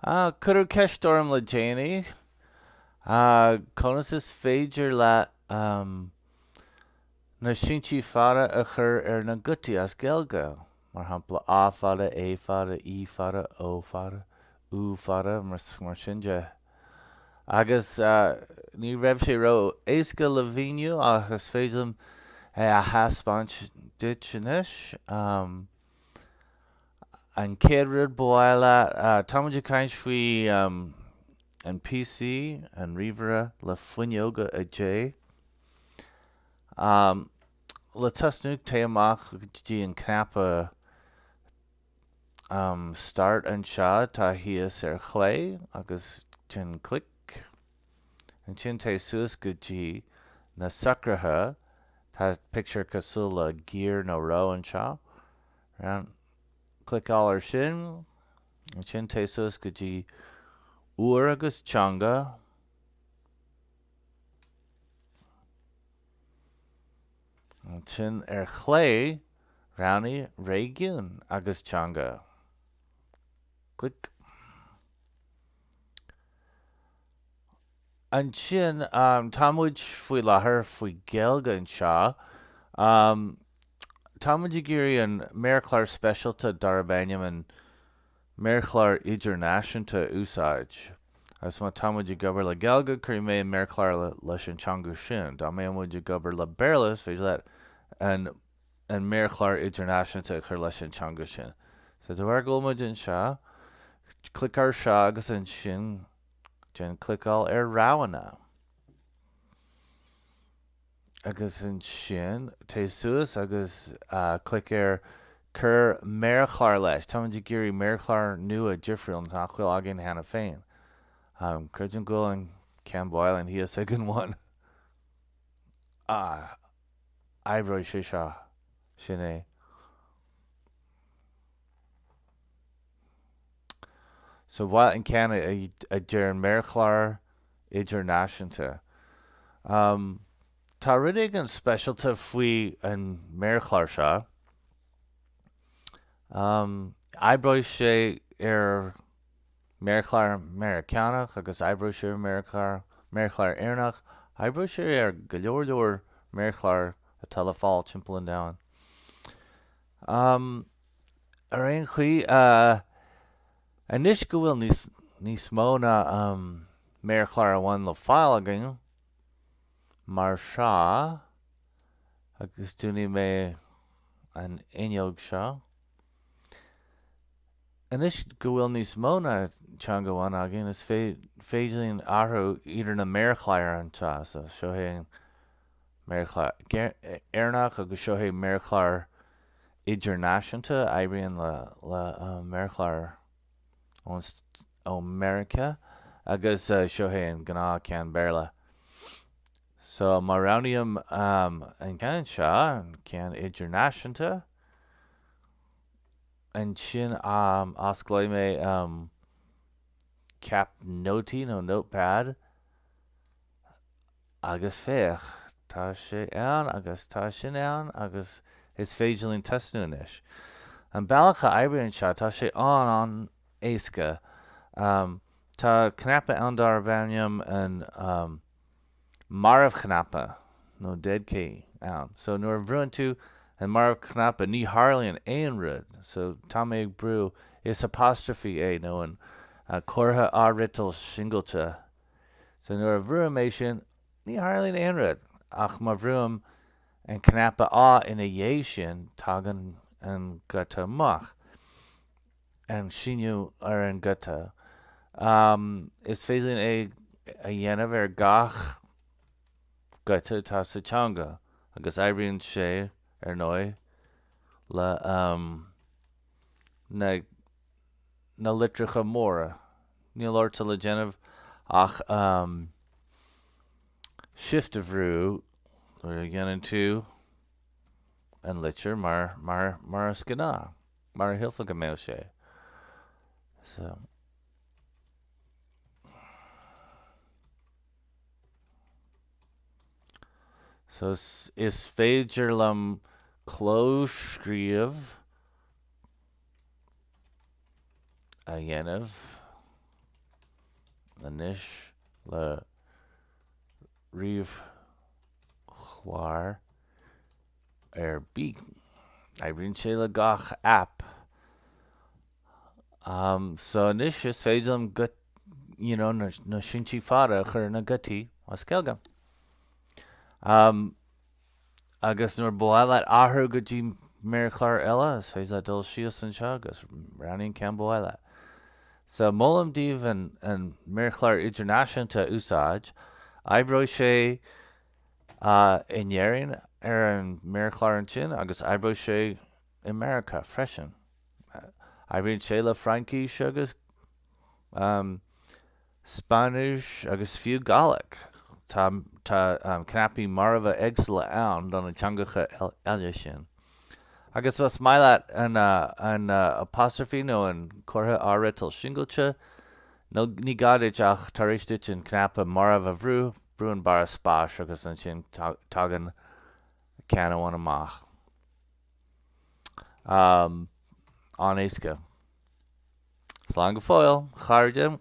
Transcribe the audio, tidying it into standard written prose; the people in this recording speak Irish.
Cur ceistorm le déanaí. Conas is féidir le na Sintí fada a chur na ghutaí as Gaeilge. Mar hampla A fada, é fada, I fada, ó fada, ú fada, mar sin de. Agus ní raibh sé ro éasca le bhíniú agus féidirm a haspáint dit sin isis. An céad rud bháile támuidir caint faoi an PC an rihre le Fuinneoga a dé. Le tasnúg té amach dtí an cnapa start an seo tá híos ar chlé agus sin clic. An sin té suas go dtí na sacrathe tá picture cosú le gear nó ró an seo. Clicáil ar sin, an sin té suas go dtí uair agus teanga. An sin ar chlé rounnaí réigiún agus teanga. Clic. An sin támuid faoi láthair faoi Gaeilge an seo. Támuid géirí an Méar-chlar Speisialta darbhainm an Méar-chlar Idirnaisiunta úsáid. As má támuid gobar le Gaeilge chuir mé an Méar-chlar leis an teanga sin. Dá mé muid gobar le béarlas féidir le an Méar-chlar Idirnaisiunta chur leis an teanga sin. So dúir gomid an seo, clic ar seo agus an sin gin clicáil ar ráhanna. Agus an sin té suas agus clic ar chur Méar-chlar leis. Támuid géirí Méar-chlar nua difriúil tá chuil agin hena féin. Chuid an gúil an cean báil an híos ag an bhain. Aibreoidh sé seo sin é. So bhail an cean a dtír an Méar-chlar Idirnaisiunta. Tá rid ag an speisialta faoi an Méar-chlar seo. Aibreoidh sé ar Méar-chlar Americanach agus aibreoidh sé ar Méar-chlar Éireannach. Aibreoidh sé ar go leor Méar-chlar atá le fáil timpeall an domhain. Ar aon chuí anis go bhfuil níos mó na Méar-chlar amhain le fáil againn. Mar seo agus dúnaí mé an inneog seo. Anis go bhfuil níos mó na teanga amhain againn is féidirlín athrú idir na Méar-chláir antá. So seo é an Méar-chlar Éireannach agus seo é Méar-chlar Idirnaisiunta éiríonn le Méar-chlar ó America agus seo é an gná cean béarla. So má roghnaíonn an cean seo an cean Idirnaisiunta an sin osclaim mé cap nótaí nó notepad agus féach tá sé ann agus tá sin ann agus is féidirlín tasnúin isis. An bailachcha éiríonn seo tá sé an éasca. Tá cnapa an darbhainm an marmh cnapa nó deadcé ann. So nuair bhruainn tú an marmh cnapa ní tharlaíonn éon rud. So tá mé ag brú is apostrophe é nó an curtha árital singlelte. So nuair bhruaim é sin ní tharlaíonn éon rud. Ach má bhruaim an cnapa á ina dhé sin tagan an guta amach. An sinniú ar an guta. Is féidirlín é a dhéanamh ar gach guta tá sa teanga agus éiríonn sé ar nói le na litreacha móra. Níl orta le déanamh ach shift a bhrú ar dhéanann tú an litir mar a scaná, mar a hilfa go méil sé. So is féidir lem cló-scríobh a dhéanamh Anis le Méar-chlar bí. Ibrinn sé le gach app. So anis is féidir gut, na Sintí Fada chur na ghutaí as Gaeilge. Agus nuair bhfuil áthair go dtí Méar-chlar eile, is féidir dul sios an seo agus rannaíonn ceann bhile. So mollam díobh an Méar-chlar Idirnaisiunta úsáid, aibreoidh sé inéireann an Méar-chlar an sin agus aibreoidh sé America freisin. Ibrinn sé le Francíse agus Spanish agus fiú Gaeilge. Tá cnapaí marmha éagsúla ann don na teangacha eile sin. Agus was maiile an apostrophe nó an cortha áiretal singailte, nó ní gadaid ach tar éis duit an cnapa marmha brúan bar spáis agus an sin tagan ceann amháin amach. An éasca. Slán go fóill, chairde.